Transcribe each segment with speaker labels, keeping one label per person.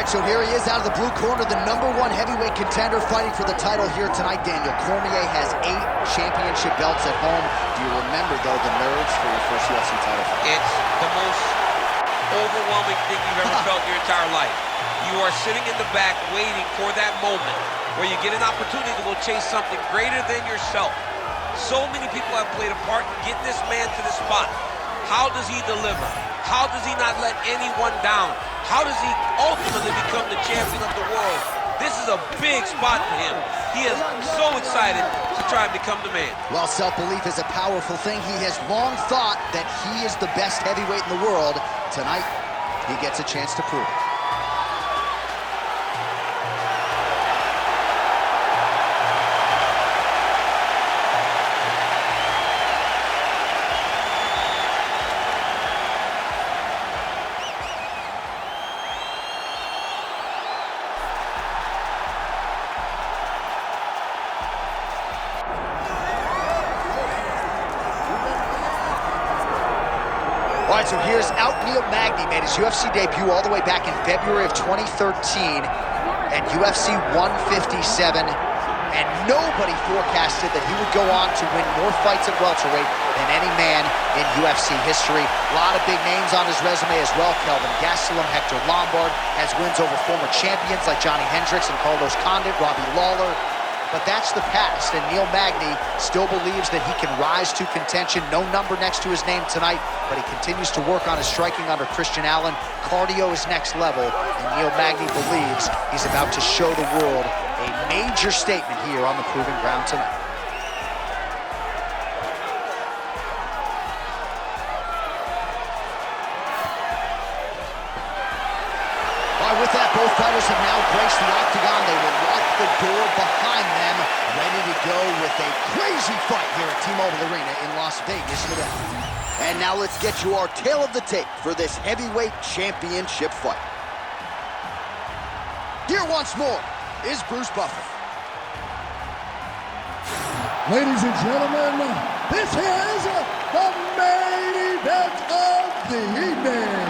Speaker 1: right, so here he is out of the blue corner, the #1 heavyweight contender fighting for the title here tonight. Daniel Cormier has 8 championship belts at home. Do you remember, though, the nerves for your first UFC title fight?
Speaker 2: It's the most overwhelming thing you've ever felt in your entire life. You are sitting in the back waiting for that moment where you get an opportunity to go chase something greater than yourself. So many people have played a part in getting this man to the spot. How does he deliver? How does he not let anyone down? How does he ultimately become the champion of the world? This is a big spot for him. He is so excited to try and become the man.
Speaker 1: Well, self-belief is a powerful thing. He has long thought that he is the best heavyweight in the world. Tonight, he gets a chance to prove it. All right, so here's out Neil Magny, made his UFC debut all the way back in February of 2013 at UFC 157, and nobody forecasted that he would go on to win more fights at welterweight than any man in UFC history. A lot of big names on his resume as well. Kelvin Gastelum, Hector Lombard, has wins over former champions like Johnny Hendricks and Carlos Condit, Robbie Lawler. But that's the past, and Neil Magny still believes that he can rise to contention. No number next to his name tonight, but he continues to work on his striking under Christian Allen. Cardio is next level, and Neil Magny believes he's about to show the world a major statement here on the Proving Ground tonight. With that, both fighters have now graced the octagon. They will lock the door behind them, ready to go with a crazy fight here at T-Mobile Arena in Las Vegas, Nevada. And now let's get you our tale of the tape for this heavyweight championship fight. Here once more is Bruce Buffer.
Speaker 3: Ladies and gentlemen, this is the main event of the evening.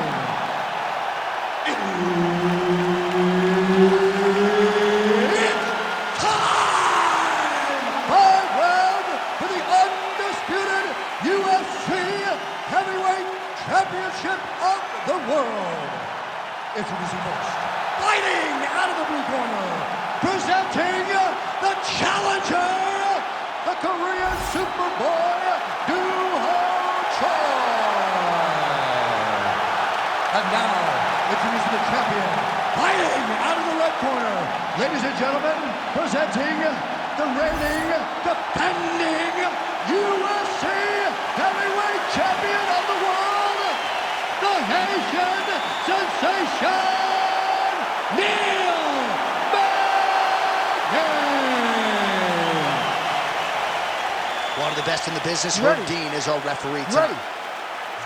Speaker 3: Championship of the world. Introducing first, fighting out of the blue corner, presenting the challenger, the Korean Superboy, Doo-Ho Choi. And now, introducing the champion, fighting out of the red corner, ladies and gentlemen, presenting the reigning, defending UFC heavyweight champion of the world, the Haitian sensation, Neil Magny.
Speaker 1: One of the best in the business. Herb Dean is our referee tonight.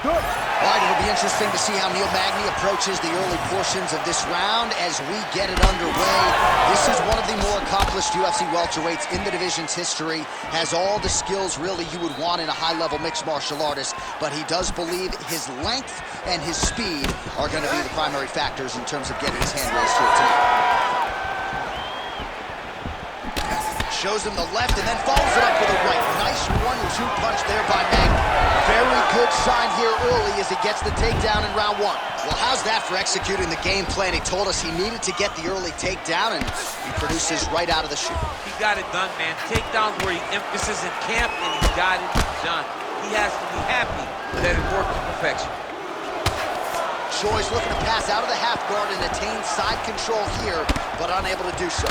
Speaker 3: Good.
Speaker 1: All right, it'll be interesting to see how Neil Magny approaches the early portions of this round as we get it underway. This is one of the more accomplished UFC welterweights in the division's history. Has all the skills really you would want in a high-level mixed martial artist, but he does believe his length and his speed are going to be the primary factors in terms of getting his hand raised here tonight. Shows him the left and then follows it up with a right. Nice 1-2 punch there by Magny. Very good sign here early as he gets the takedown in round 1. Well, how's that for executing the game plan? He told us he needed to get the early takedown, and he produces right out of the chute.
Speaker 2: He got it done, man. Takedowns where he emphasis in camp, and he got it done. He has to be happy that it worked to perfection.
Speaker 1: Choi's looking to pass out of the half guard and attain side control here, but unable to do so.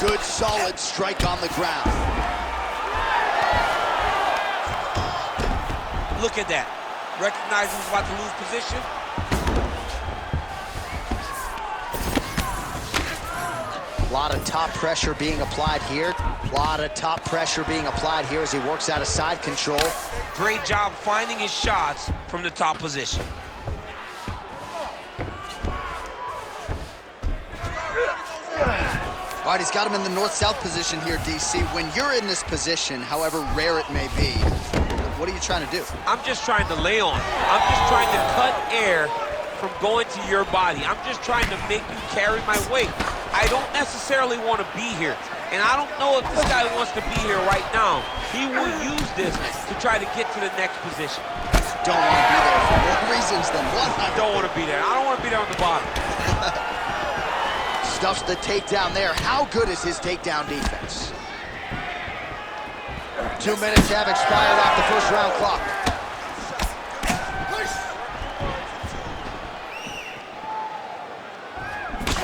Speaker 1: Good, solid strike on the ground.
Speaker 2: Look at that. Recognizing he's about to lose position.
Speaker 1: A lot of top pressure being applied here. A lot of top pressure being applied here as he works out of side control.
Speaker 2: Great job finding his shots from the top position.
Speaker 1: All right, he's got him in the north-south position here, DC. When you're in this position, however rare it may be, what are you trying to do?
Speaker 2: I'm just trying to lay on. I'm just trying to cut air from going to your body. I'm just trying to make you carry my weight. I don't necessarily want to be here. And I don't know if this guy wants to be here right now. He will use this to try to get to the next position.
Speaker 1: Don't want to be there for more reasons than one.
Speaker 2: I don't want to be there. I don't want to be there on the bottom.
Speaker 1: Stuffs the takedown there. How good is his takedown defense? 2 minutes have expired off the first round clock.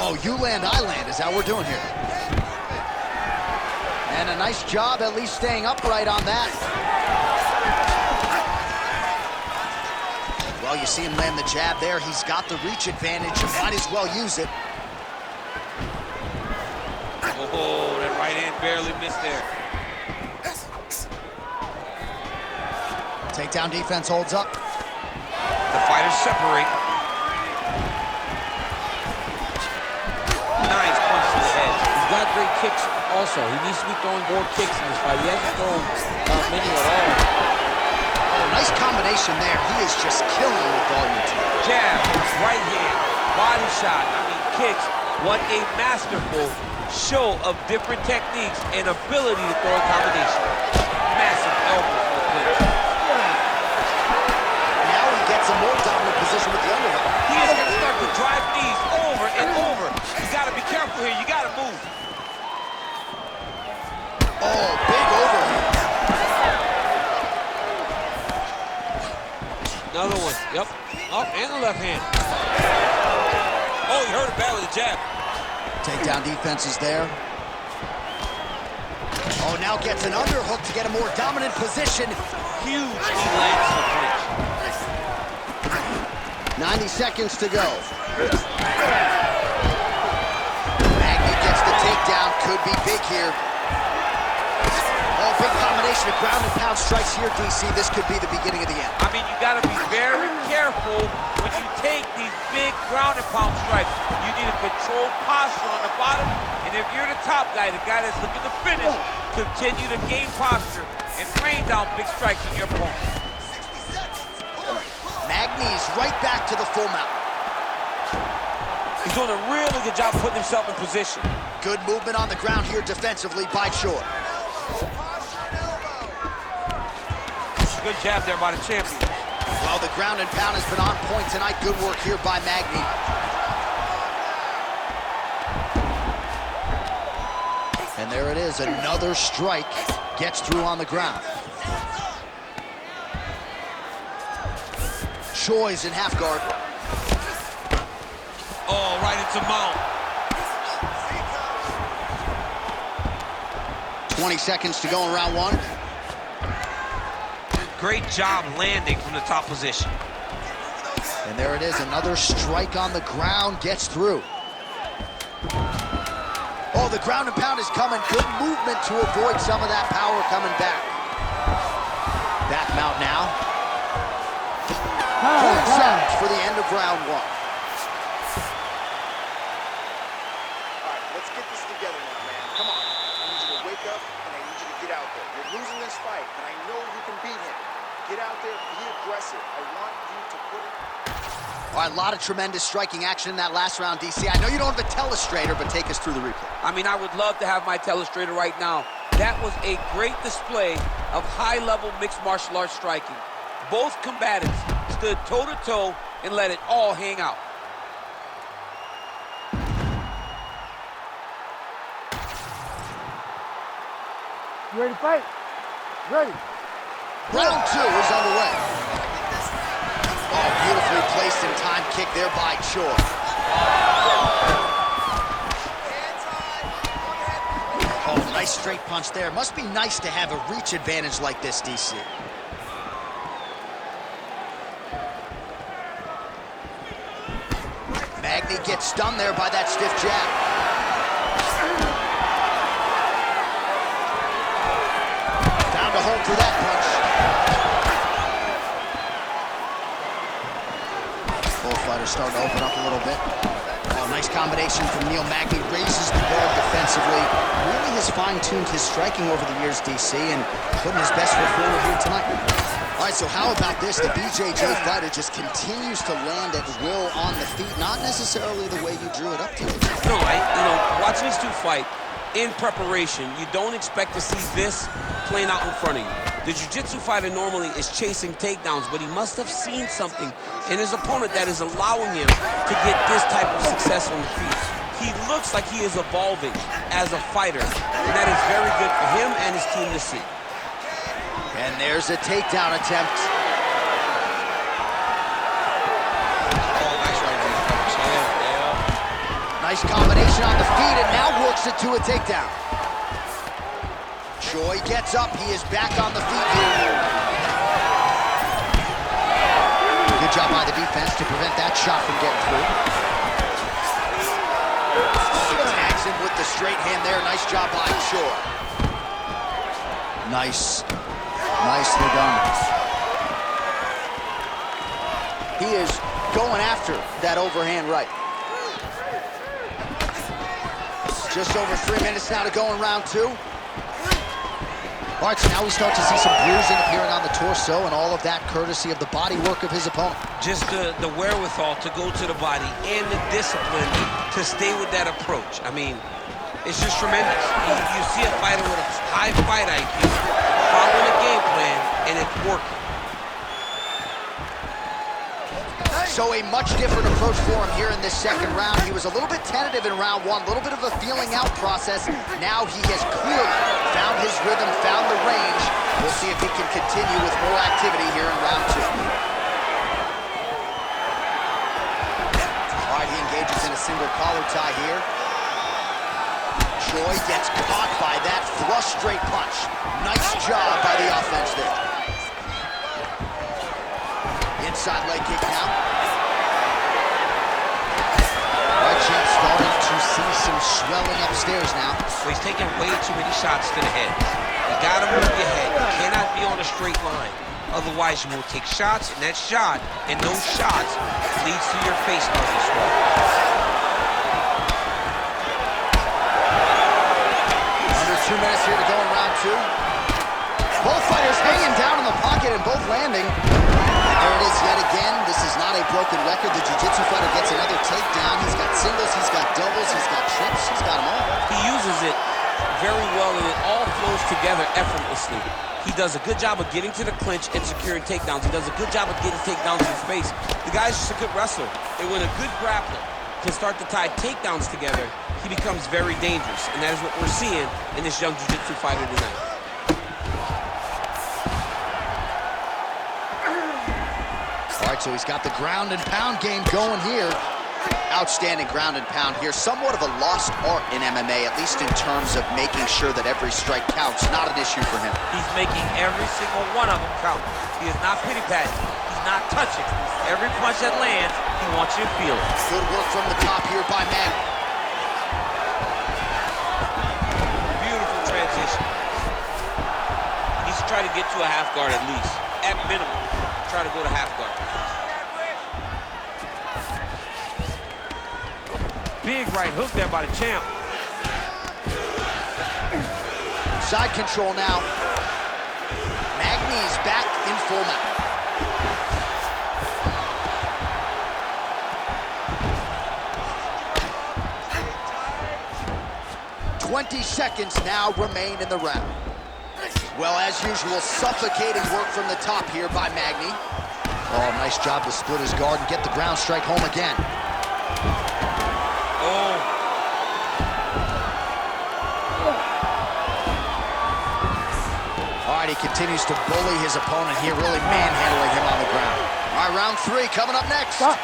Speaker 1: Oh, you land, I land. Is that what we're doing here? And a nice job at least staying upright on that. Well, you see him land the jab there. He's got the reach advantage. You might as well use it.
Speaker 2: Oh, that right hand barely missed there.
Speaker 1: Takedown defense holds up.
Speaker 2: The fighters separate. Nice punch to the head.
Speaker 4: He's got great kicks also. He needs to be throwing more kicks in this fight. He hasn't thrown many at all.
Speaker 1: Oh, nice combination there. He is just killing with volume too.
Speaker 2: Jab, right hand, body shot. I mean, kicks. What a masterful show of different techniques and ability to throw a combination. Massive elbows in the clinch.
Speaker 1: Now he gets a more dominant position with the underhook.
Speaker 2: He is going to start to drive knees over and over. You got to be careful here. You got to move.
Speaker 1: Oh, big overhand.
Speaker 2: Another one. Yep. Up and the left hand. Oh, he hurt it bad with the jab.
Speaker 1: Takedown defense is there. Oh, now gets an underhook to get a more dominant position.
Speaker 2: Huge. He lands the clinch.
Speaker 1: 90 seconds to go. Magny gets the takedown. Could be big here. Oh, big combination of ground and pound strikes here, DC. This could be the beginning of the end.
Speaker 2: I mean, you got to be very careful when you take these big ground and pound strikes. You need a controlled posture on the bottom, and if you're the top guy, the guy that's looking to finish, continue to gain posture and rain down big strikes on your opponent.
Speaker 1: Magny's right back to the full mount.
Speaker 2: He's doing a really good job putting himself in position.
Speaker 1: Good movement on the ground here defensively by Shore.
Speaker 2: Good jab there by the champion.
Speaker 1: Well, the ground and pound has been on point tonight. Good work here by Magny. And there it is, another strike gets through on the ground. Choi's in half guard.
Speaker 2: Oh, right into mount.
Speaker 1: 20 seconds to go in round one.
Speaker 2: Great job landing from the top position.
Speaker 1: And there it is, another strike on the ground gets through. Oh, the ground and pound is coming. Good movement to avoid some of that power coming back. Back mount now. Point set for the end of round one.
Speaker 5: All right, let's get this together now, man. Come on. I need you to wake up, and I need you to get out there. You're losing this fight, and I know you can beat him. Get out there, be aggressive. I want you to put it...
Speaker 1: All right, a lot of tremendous striking action in that last round, DC. I know you don't have a telestrator, but take us through the replay.
Speaker 2: I mean, I would love to have my telestrator right now. That was a great display of high-level mixed martial arts striking. Both combatants stood toe-to-toe and let it all hang out.
Speaker 3: You ready to fight? Ready.
Speaker 1: Round two is underway. Oh, beautifully placed and timed kick there by Shore. Oh, nice straight punch there. Must be nice to have a reach advantage like this, DC. Magny gets stunned there by that stiff jab. Found a hole for that punch. Both fighters starting to open up a little bit. Oh, nice combination from Neil Magny. Raises the guard defensively. Really has fine-tuned his striking over the years, DC, and putting his best foot forward here tonight. All right, so how about this? The BJJ fighter just continues to land at will on the feet, not necessarily the way you drew it up to.
Speaker 4: No, watching these two fight in preparation, you don't expect to see this playing out in front of you. The jiu-jitsu fighter normally is chasing takedowns, but he must have seen something in his opponent that is allowing him to get this type of success on the feet. He looks like he is evolving as a fighter, and that is very good for him and his team to see.
Speaker 1: And there's a takedown attempt.
Speaker 2: Oh, nice right hand. Yeah.
Speaker 1: Nice combination on the feet, and now works it to a takedown. Choi gets up. He is back on the feet here. Good job by the defense to prevent that shot from getting through. Tags him with the straight hand there. Nice job by Choi. Nicely done. He is going after that overhand right. Just over 3 minutes now to go in round 2. All right, so now we start to see some bruising appearing on the torso, and all of that courtesy of the body work of his opponent.
Speaker 2: Just the wherewithal to go to the body and the discipline to stay with that approach. I mean, it's just tremendous. You see a fighter with a high fight IQ, following a game plan, and it's working.
Speaker 1: So a much different approach for him here in this second round. He was a little bit tentative in round 1, a little bit of a feeling out process. Now he has clearly found his rhythm, found the range. We'll see if he can continue with more activity here in round 2. All right, he engages in a single collar tie here. Choi gets caught by that flush straight punch. Nice job by the offense there. Inside leg kick now. Right champ starting to see some swelling upstairs now.
Speaker 2: So he's taking way too many shots to the head. You gotta move your head. You cannot be on a straight line. Otherwise, you will take shots, and that shot, and those shots leads to your face starting to swell.
Speaker 1: Under 2 minutes here to go in round 2. Both fighters hanging down in the pocket and both landing. There it is yet again. This is not a broken record. The jiu-jitsu fighter gets another takedown. He's got singles, he's got doubles, he's got trips, he's got them all.
Speaker 4: He uses it very well, and it all flows together effortlessly. He does a good job of getting to the clinch and securing takedowns. He does a good job of getting takedowns in space. The guy's just a good wrestler. And when a good grappler can start to tie takedowns together, he becomes very dangerous. And that is what we're seeing in this young jiu-jitsu fighter tonight.
Speaker 1: All right, so he's got the ground and pound game going here. Outstanding ground and pound here. Somewhat of a lost art in MMA, at least in terms of making sure that every strike counts. Not an issue for him.
Speaker 2: He's making every single one of them count. He is not pity-patting. He's not touching. Every punch that lands, he wants you to feel it.
Speaker 1: Good work from the top here by Magny.
Speaker 2: Beautiful transition. He needs to try to get to a half guard at least. At minimum, try to go to half guard. Big right hook there by the champ.
Speaker 1: Side control now. Magny's back in full mount. 20 seconds now remain in the round. Well, as usual, suffocating work from the top here by Magny. Oh, nice job to split his guard and get the ground strike home again.
Speaker 2: Oh.
Speaker 1: All right, he continues to bully his opponent here, really manhandling him on the ground. All right, round 3 coming up next. Stop.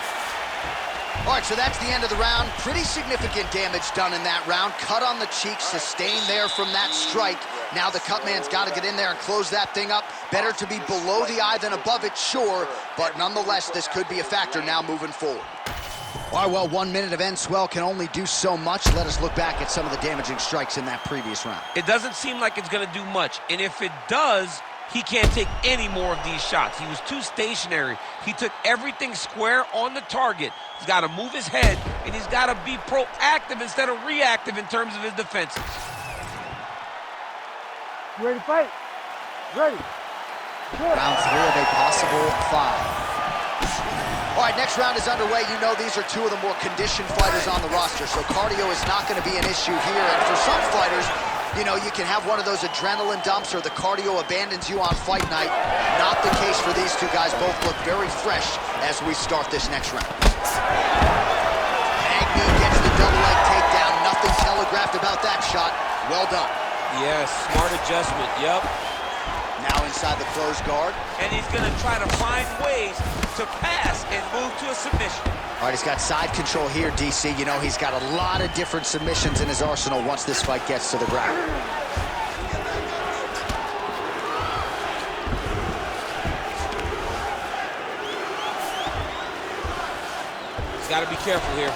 Speaker 1: All right, so that's the end of the round. Pretty significant damage done in that round. Cut on the cheek, sustained there from that strike. Now the cut man's got to get in there and close that thing up. Better to be below the eye than above it, sure. But nonetheless, this could be a factor now moving forward. All right, well, 1 minute of end swell can only do so much. Let us look back at some of the damaging strikes in that previous round.
Speaker 2: It doesn't seem like it's going to do much. And if it does, he can't take any more of these shots. He was too stationary. He took everything square on the target. He's got to move his head, and he's got to be proactive instead of reactive in terms of his defenses.
Speaker 6: Ready to fight? Ready.
Speaker 1: Round 3 of a possible 5. All right, next round is underway. You know these are two of the more conditioned fighters on the roster, so cardio is not going to be an issue here. And for some fighters, you know, you can have one of those adrenaline dumps or the cardio abandons you on fight night. Not the case for these two guys. Both look very fresh as we start this next round. Magny gets the double leg takedown. Nothing telegraphed about that shot. Well done.
Speaker 4: Yes, smart adjustment, yep.
Speaker 1: Now inside the closed guard.
Speaker 2: And he's going to try to find ways to pass and move to a submission.
Speaker 1: All right, he's got side control here, DC. You know, he's got a lot of different submissions in his arsenal once this fight gets to the ground.
Speaker 4: He's got to be careful here.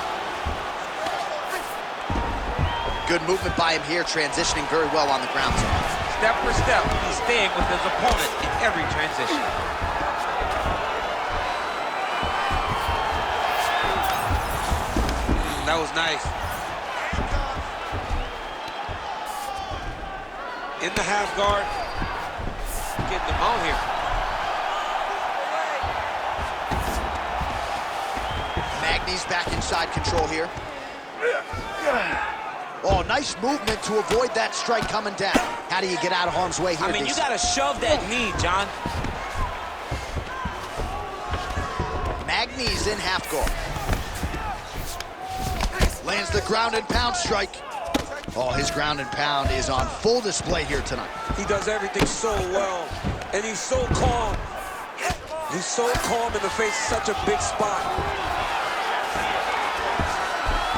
Speaker 1: Good movement by him here, transitioning very well on the ground.
Speaker 2: Step for step, he's staying with his opponent in every transition. That was nice. In the half guard. Getting them out here.
Speaker 1: Magny's back inside control here. Oh, nice movement to avoid that strike coming down. How do you get out of harm's way here?
Speaker 4: I mean, you got to shove that knee, John.
Speaker 1: Magny's in half guard. Lands the ground and pound strike. Oh, his ground and pound is on full display here tonight.
Speaker 4: He does everything so well, and he's so calm. He's so calm in the face of such a big spot.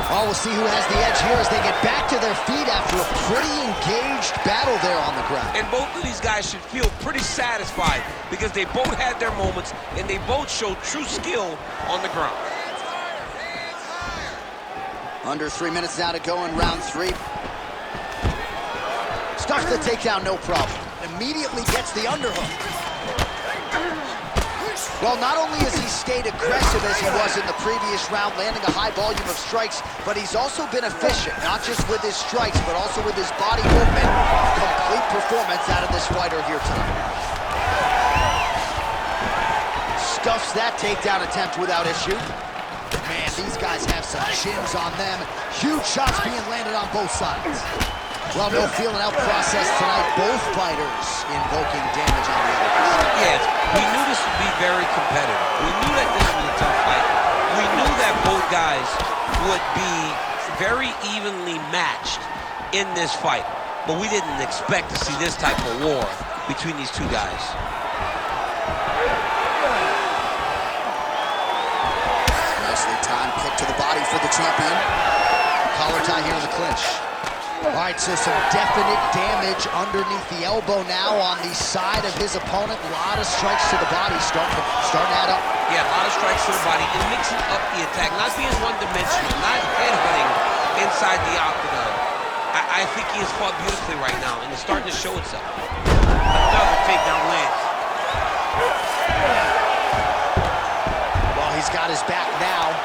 Speaker 1: Oh, we'll see who has the edge here as they get back to their feet after a pretty engaged battle there on the ground.
Speaker 2: And both of these guys should feel pretty satisfied because they both had their moments and they both showed true skill on the ground.
Speaker 1: Under 3 minutes now to go in round 3. Stuffs the takedown, no problem. Immediately gets the underhook. Well, not only has he stayed aggressive as he was in the previous round, landing a high volume of strikes, but he's also been efficient, not just with his strikes, but also with his body movement. Complete performance out of this fighter here tonight. Stuffs that takedown attempt without issue. Man, these guys have some chins on them. Huge shots being landed on both sides. Well, no feeling out process tonight. Both fighters invoking damage on the other side.
Speaker 2: Yes, we knew this would be very competitive. We knew that this was a tough fight. We knew that both guys would be very evenly matched in this fight. But we didn't expect to see this type of war between these two guys.
Speaker 1: Nicely timed kick to the body for the champion. Collar tie here in the clinch. All right, so some definite damage underneath the elbow now on the side of his opponent. A lot of strikes to the body, starting to add up.
Speaker 2: Yeah, a lot of strikes to the body and mixing up the attack, not being one-dimensional, not headhunting inside the octagon. I think he has fought beautifully right now, and it's starting to show itself. Another takedown lands.
Speaker 1: Well, he's got his back now.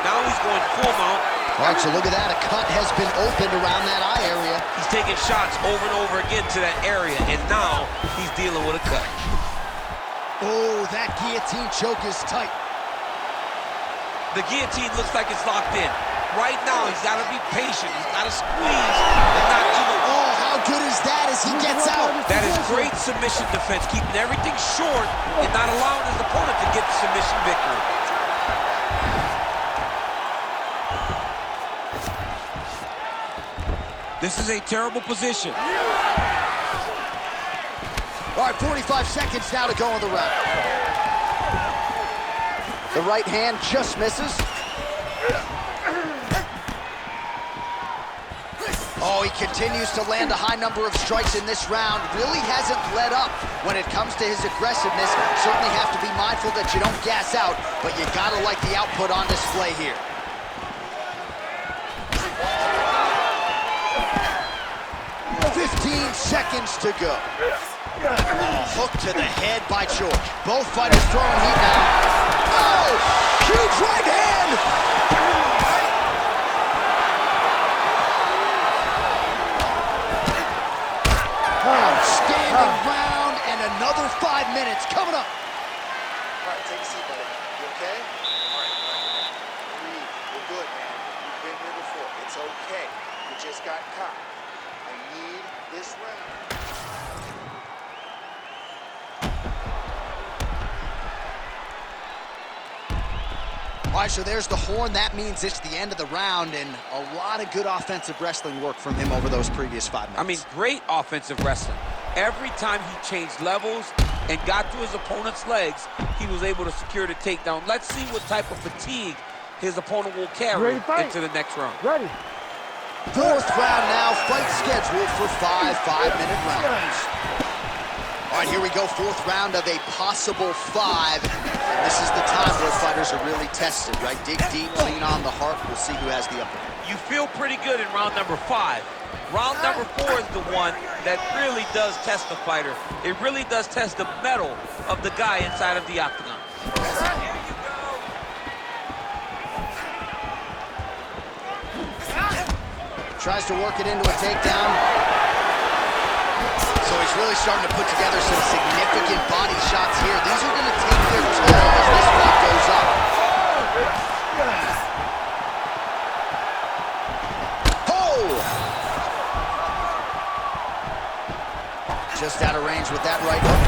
Speaker 2: Now he's going full mount.
Speaker 1: All right, so look at that. A cut has been opened around that eye area.
Speaker 2: He's taking shots over and over again to that area, and now he's dealing with a cut.
Speaker 1: Oh, that guillotine choke is tight.
Speaker 2: The guillotine looks like it's locked in. Right now, he's got to be patient. He's got to squeeze and not do the...
Speaker 1: Oh, how good is that as he gets out?
Speaker 2: That is great submission defense, keeping everything short and not allowing his opponent to get the submission victory.
Speaker 4: This is a terrible position.
Speaker 1: All right, 45 seconds now to go in the round. The right hand just misses. Oh, he continues to land a high number of strikes in this round. Really hasn't let up when it comes to his aggressiveness. Certainly have to be mindful that you don't gas out, but you gotta like the output on display here. Seconds to go. Hook to the head by George. Both fighters throwing heat now. Oh, huge right hand. minutes coming up.
Speaker 5: All right, take a seat, buddy. You okay? All right. Breathe. You're good, man. You've been here before. It's okay. You just got caught. I need this round.
Speaker 1: All right, so there's the horn. That means it's the end of the round, and a lot of good offensive wrestling work from him over those previous 5 minutes.
Speaker 4: I mean, great offensive wrestling. Every time he changed levels and got to his opponent's legs, he was able to secure the takedown. Let's see what type of fatigue his opponent will carry into the next round.
Speaker 3: Ready.
Speaker 1: Fourth round now, fight scheduled for 5 5-minute rounds. All right, here we go, fourth round of a possible 5. And this is the time where fighters are really tested, right? Dig deep, lean on the heart. We'll see who has the upper hand.
Speaker 2: You feel pretty good in round number 5. Round number 4 is the one that really does test the fighter. It really does test the mettle of the guy inside of the octagon.
Speaker 1: Tries to work it into a takedown. So he's really starting to put together some significant body shots here. These are going to take their toll as this fight goes up. Oh! Just out of range with that right hook.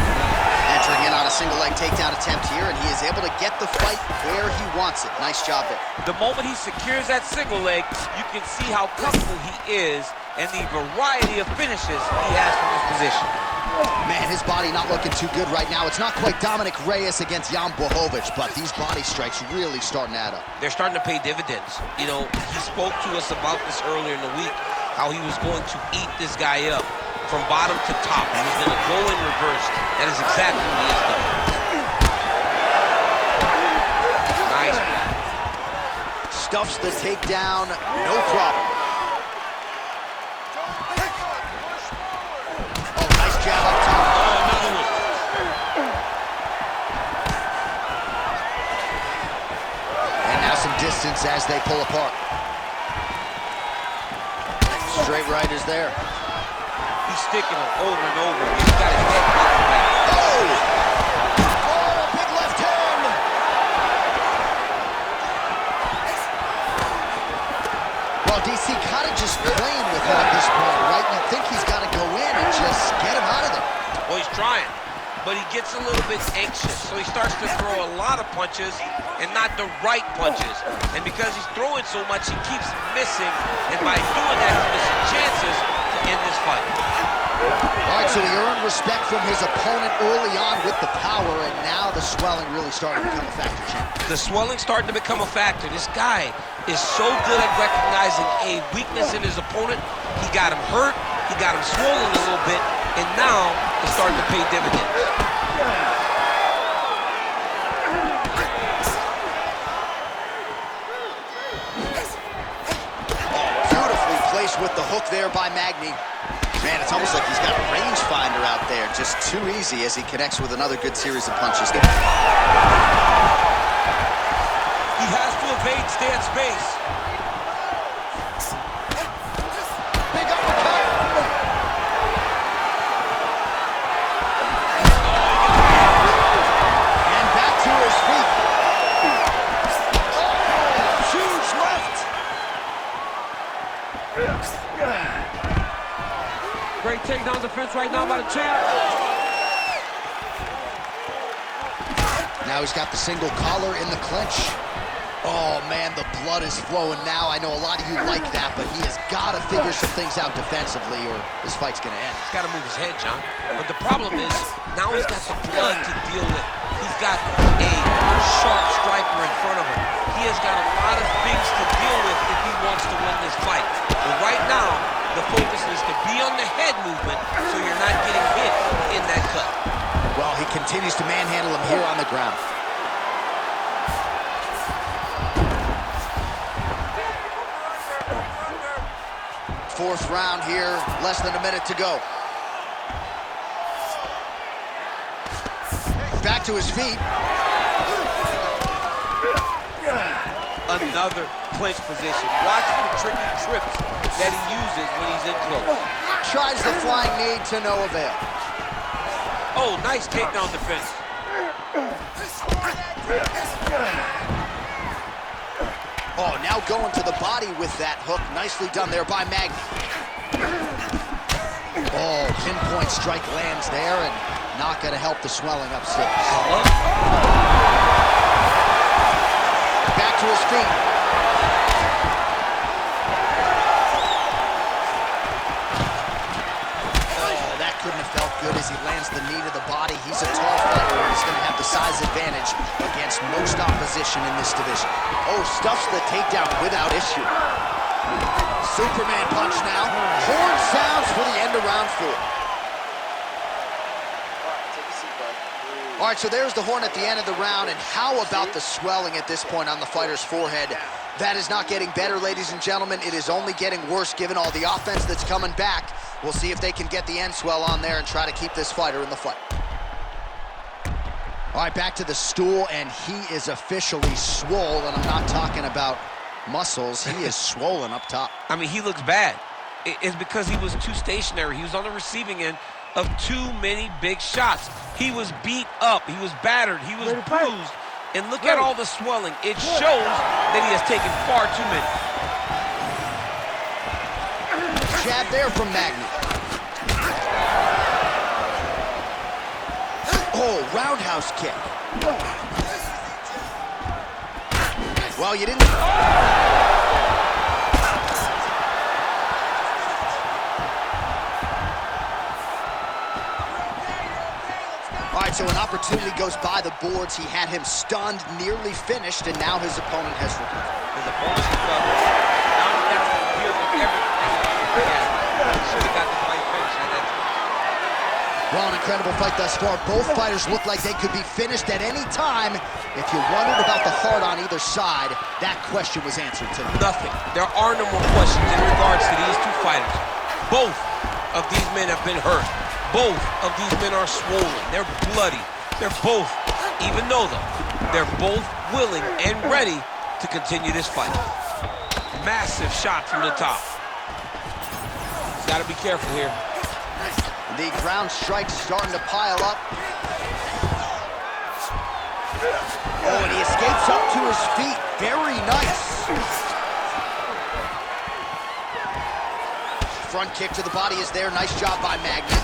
Speaker 1: Entering in on a single leg takedown attempt here, and he is able to get the fight where he wants it. Nice job there.
Speaker 2: The moment he secures that single leg, you can see how comfortable he is and the variety of finishes he has from this position.
Speaker 1: Man, his body not looking too good right now. It's not quite Dominic Reyes against Jan Blachowicz, but these body strikes really starting to add up.
Speaker 2: They're starting to pay dividends. You know, he spoke to us about this earlier in the week, how he was going to eat this guy up from bottom to top. He was going to go in reverse. That is exactly what he has done. Nice.
Speaker 1: Stuffs the takedown, no problem. Oh, nice jab up top.
Speaker 2: Oh, another one.
Speaker 1: And now some distance as they pull apart. Straight right is there.
Speaker 2: He's sticking him over and over. He's got his head popping back.
Speaker 1: Oh! Oh, big left hand! Well, DC kind of just playing with him at this point, right? You think he's got to go in and just get him out of there.
Speaker 2: Well, he's trying, but he gets a little bit anxious, so he starts to throw a lot of punches and not the right punches. And because he's throwing so much, he keeps missing, and by doing that, he's missing chances to end this fight.
Speaker 1: All right, so he earned respect from his opponent early on with the power, and now the swelling really starting to become a factor, champ.
Speaker 2: The swelling starting to become a factor. This guy is so good at recognizing a weakness in his opponent. He got him hurt, he got him swollen a little bit, and now it's starting to pay dividends.
Speaker 1: Beautifully placed with the hook there by Magny. Man, it's almost like he's got a rangefinder out there. Just too easy as he connects with another good series of punches.
Speaker 2: He has to evade, stay at space.
Speaker 1: Big uppercut. And back to his feet. Oh, huge left.
Speaker 4: Great takedown defense right now by the champ.
Speaker 1: Now he's got the single collar in the clinch. Oh, man, the blood is flowing now. I know a lot of you like that, but he has got to figure some things out defensively or this fight's going to end.
Speaker 2: He's got to move his head, John. But the problem is, now he's got the blood to deal with. He's got a sharp striker in front of him. He has got a lot of things to deal with if he wants to win this fight. But right now, the focus is to be on the head movement so you're not getting hit in that cut.
Speaker 1: Well, he continues to manhandle him here on the ground. Fourth round here, less than a minute to go. Back to his feet.
Speaker 2: Another clinch position. Watch for the tricky trips that he uses when he's in close.
Speaker 1: Tries the flying knee to no avail.
Speaker 2: Oh, nice takedown defense.
Speaker 1: Oh, now going to the body with that hook. Nicely done there by Magny. Oh, pinpoint strike lands there and not going to help the swelling upstairs. Back to his feet. Oh, that couldn't have felt good as he lands the knee to the body. He's a tall fighter and he's going to have the size advantage against most opposition in this division. Oh, stuffs the takedown without issue. Superman punch now. Horn sounds for the end of round 4. All right, so there's the horn at the end of the round, and how about the swelling at this point on the fighter's forehead? That is not getting better, ladies and gentlemen. It is only getting worse given all the offense that's coming back. We'll see if they can get the end swell on there and try to keep this fighter in the fight. All right, back to the stool, and he is officially swole, and I'm not talking about muscles. He is swollen up top.
Speaker 2: I mean, he looks bad. It's because he was too stationary. He was on the receiving end of too many big shots. He was beat up. He was battered. He was bruised. And look at all the swelling. It shows that he has taken far too many.
Speaker 1: Jab there from Magny. Oh, roundhouse kick. Well, you didn't... All right, so an opportunity goes by the boards. He had him stunned, nearly finished, and now his opponent has recovered.
Speaker 2: His opponent recovered. Now he has to deal with everything. He should have got the fight finished at that time.
Speaker 1: Well, an incredible fight thus far. Both fighters look like they could be finished at any time. If you wondered about the heart on either side, that question was answered tonight.
Speaker 2: Nothing. There are no more questions in regards to these two fighters. Both of these men have been hurt. Both of these men are swollen. They're bloody. They're both, even though they're both willing and ready to continue this fight. Massive shot from the top. He's got to be careful here.
Speaker 1: The ground strikes starting to pile up. Oh, and he escapes up to his feet. Very nice. Front kick to the body is there. Nice job by Magny.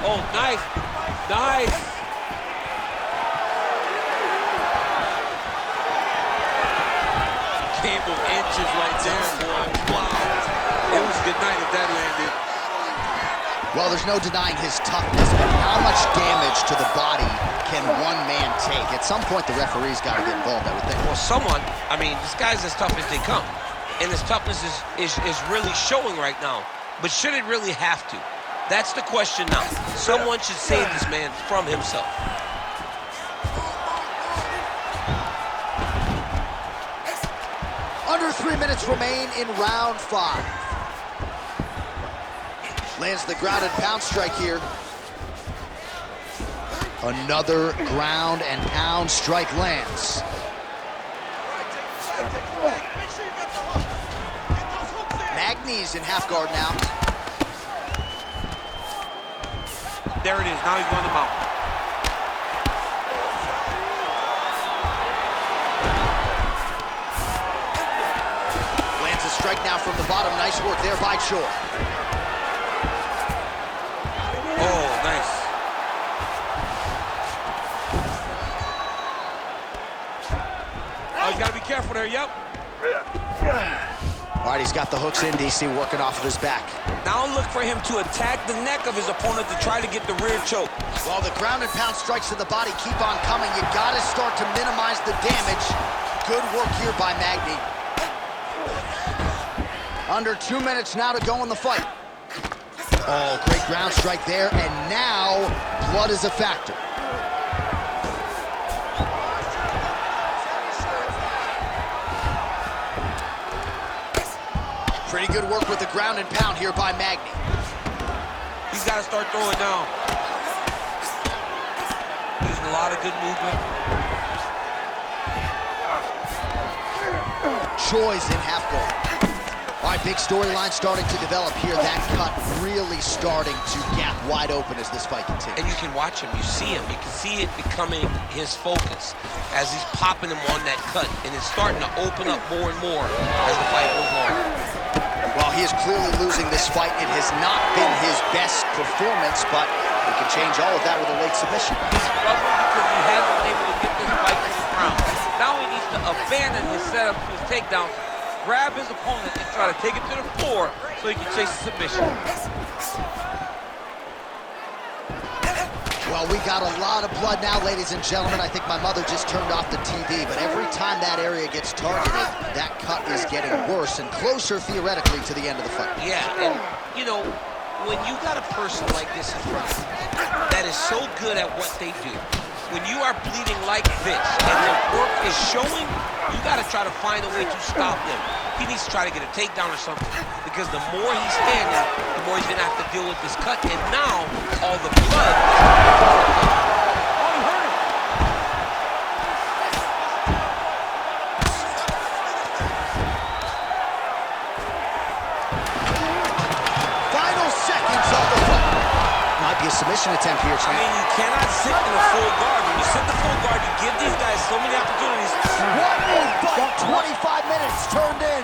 Speaker 2: Oh, nice. Nice. Game of inches right there, boy. Wow. It was a good night if that landed.
Speaker 1: Well, there's no denying his toughness, but how much damage to the body can one man take? At some point, the referee's got to get involved, I would think.
Speaker 2: Well, someone, I mean, this guy's as tough as they come. And his toughness is really showing right now. But should it really have to? That's the question now. Someone should save this man from himself.
Speaker 1: Under 3 minutes remain in round 5. Lands the ground and pound strike here. Another ground and pound strike lands. Magny's in half guard now.
Speaker 2: There it is. Now he's on the mount.
Speaker 1: Lands a strike now from the bottom. Nice work there by Choi.
Speaker 2: Oh, nice. Oh, you gotta be careful there, yep.
Speaker 1: All right, he's got the hooks in, DC, working off of his back.
Speaker 4: Now look for him to attack the neck of his opponent to try to get the rear choke.
Speaker 1: While the ground and pound strikes to the body keep on coming, you gotta start to minimize the damage. Good work here by Magny. Under 2 minutes now to go in the fight. Oh, great ground strike there, and now blood is a factor. Pretty good work with the ground and pound here by Magny.
Speaker 2: He's got to start throwing down. Using a lot of good movement.
Speaker 1: Choi's in half guard. All right, big storyline starting to develop here. That cut really starting to gap wide open as this fight continues.
Speaker 2: And you can watch him, you see him, you can see it becoming his focus as he's popping him on that cut, and it's starting to open up more and more as the fight goes on.
Speaker 1: Well, he is clearly losing this fight. It has not been his best performance, but we can change all of that with a late submission.
Speaker 2: He's struggling because he hasn't been able to get this fight to the ground. Now he needs to abandon his setup to his takedown, grab his opponent and try to take him to the floor so he can chase the submission.
Speaker 1: Well, we got a lot of blood now, ladies and gentlemen. I think my mother just turned off the TV, but every time that area gets targeted, that cut is getting worse and closer, theoretically, to the end of the fight.
Speaker 2: Yeah, and, you know, when you got a person like this in front of you that is so good at what they do, when you are bleeding like this and the work is showing, you got to try to find a way to stop him. He needs to try to get a takedown or something, because the more he's standing, the more he's going to have to deal with this cut. And now, all the blood. Oh, he hurt him.
Speaker 1: Final seconds of the fight. Might be a submission attempt here,
Speaker 2: I
Speaker 1: champ.
Speaker 2: mean, you cannot sit in a full guard. When you sit in the full guard, you give these guys so many opportunities.
Speaker 1: What a fight! 25 minutes turned in.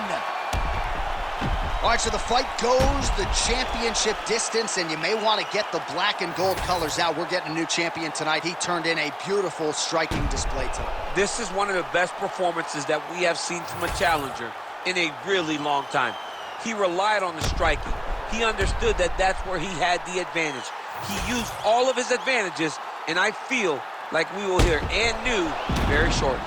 Speaker 1: All right, so the fight goes the championship distance, and you may want to get the black and gold colors out. We're getting a new champion tonight. He turned in a beautiful striking display tonight.
Speaker 2: This is one of the best performances that we have seen from a challenger in a really long time. He relied on the striking. He understood that that's where he had the advantage. He used all of his advantages, and I feel like we will hear and new very shortly.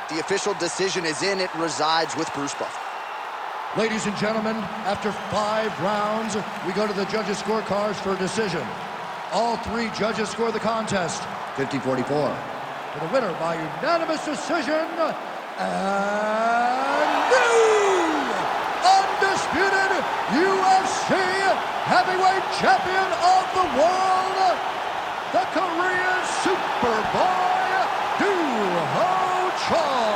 Speaker 1: The official decision is in. It resides with Bruce Buffer.
Speaker 3: Ladies and gentlemen, after 5 rounds, we go to the judges' scorecards for a decision. All 3 judges score the contest, 50-44. For the winner by unanimous decision, and new undisputed UFC heavyweight champion of the world, the Korean Superboy, Do-Ho Choi.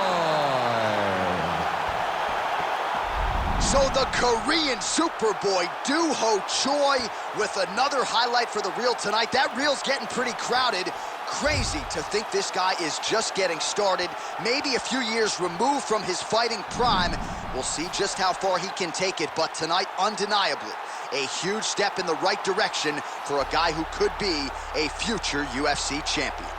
Speaker 1: So the Korean Superboy, Do-Ho Choi, with another highlight for the reel tonight. That reel's getting pretty crowded. Crazy to think this guy is just getting started, maybe a few years removed from his fighting prime. We'll see just how far he can take it, but tonight, undeniably, a huge step in the right direction for a guy who could be a future UFC champion.